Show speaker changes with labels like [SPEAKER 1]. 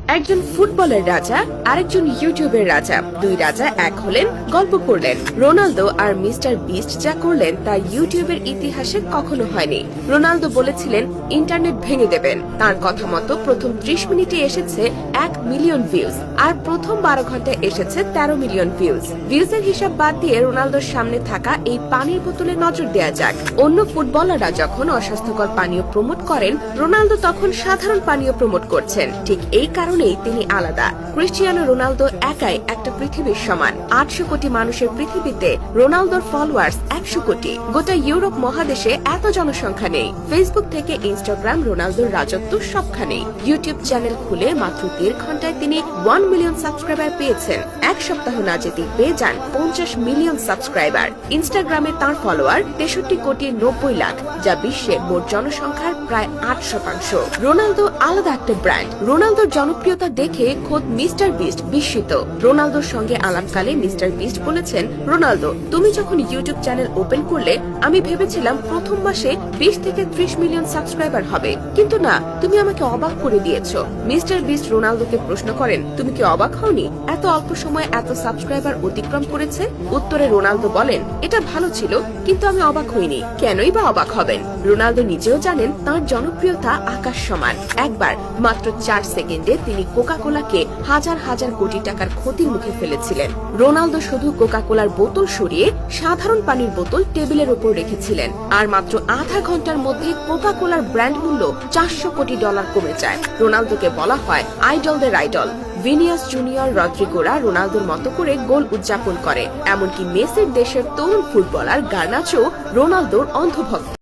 [SPEAKER 1] একজন ফুটবলের রাজা আরেকজন ইউটিউবের রাজা, দুই রাজা এক হলেন, গল্প করলেন। রোনালদো আর মিস্টার বিস্ট যা করলেন তা ইউটিউবের ইতিহাসে কখনো হয়নি। রোনালদো বলেছিলেন ইন্টারনেট ভেঙে দেবেন, তার কথা মতো প্রথম 30 মিনিটে এসেছে 1 মিলিয়ন ভিউজ, আর প্রথম 12 ঘন্টায় এসেছে 13 মিলিয়ন ভিউজ। ভিউজের হিসাব বাদ দিয়ে রোনালদোর সামনে থাকা এই পানির বোতলে নজর দেয়া যাক। অন্য ফুটবলাররা যখন অস্বাস্থ্যকর পানীয় প্রমোট করেন, রোনালদো তখন সাধারণ পানীয় প্রমোট করছেন। ঠিক এই কারণেই তিনি আলাদা। ক্রিস্টিয়ানো রোনালদো একাই একটা পৃথিবীর সমান। 800 কোটি মানুষের পৃথিবীতে রোনালদোর ফলোয়ার্স 100 কোটি। গোটা ইউরোপ মহাদেশে এত জনসংখ্যা নেই। ফেসবুক থেকে ইনস্টাগ্রাম রোনালদোর রাজত্ব সবখানেই। ইউটিউব চ্যানেল খুলে মাত্র 1.5 ঘন্টায় তিনি 1 মিলিয়ন সাবস্ক্রাইবার পেয়েছেন। এক সপ্তাহ না যেতেই পেয়ে যান 50 মিলিয়ন সাবস্ক্রাইবার। ইনস্টাগ্রামে তার ফলোয়ার 63 কোটি 90 লাখ, যা বিশ্বের মোট জনসংখ্যার প্রায় 8%। রোনালদো আলাদা একটা ব্র্যান্ড। রোনালদোর জনপ্রিয়তা দেখে খোদ মিস্টার বিস্ট বিস্মিত। রোনালদোর সঙ্গে আলাপকালে মিস্টার বিস্ট বলেছেন, রোনালদো, তুমি যখন ইউটিউব চ্যানেল ওপেন করলে আমি ভেবেছিলাম প্রথম মাসে 20 থেকে 30 মিলিয়ন সাবস্ক্রাইবার হবে, কিন্তু না, তুমি আমাকে অবাক করে দিয়েছো। মিস্টার বিস্ট রোনালদোকে প্রশ্ন করেন, তুমি কি অবাক হওনি এত অল্প সময়ে এত সাবস্ক্রাইবার অতিক্রম করেছে? উত্তরে রোনালদো বলেন, এটা ভালো ছিল, কিন্তু আমি অবাক হইনি। কেনই বা অবাক হবেন? রোনালদো নিজেও জানেন তার জনপ্রিয়তা আকাশ সমান। একবার মাত্র 4 সেকেন্ডে তিনি কোকা কোলাকে হাজার হাজার কোটি টাকার ক্ষতির মুখে ফেলেছিলেন। রোনালদো শুধু কোকা কোলার বোতল সরিয়ে সাধারণ পানির বোতল টেবিলের উপর রেখেছিলেন, আর মাত্র আধা ঘন্টার মধ্যে কোকা কোলার ব্র্যান্ড মূল্য $400 কোটি কমে যায়। রোনালদোকে বলা হয় আইডলদের আইডল। ভিনিয়াস জুনিয়র, রদ্রিগোরা রোনালদোর মতো করে গোল উদযাপন করে। এমনকি মেসির দেশের তরুণ ফুটবলার গার্নাচো রোনালদোর অন্ধভক্ত।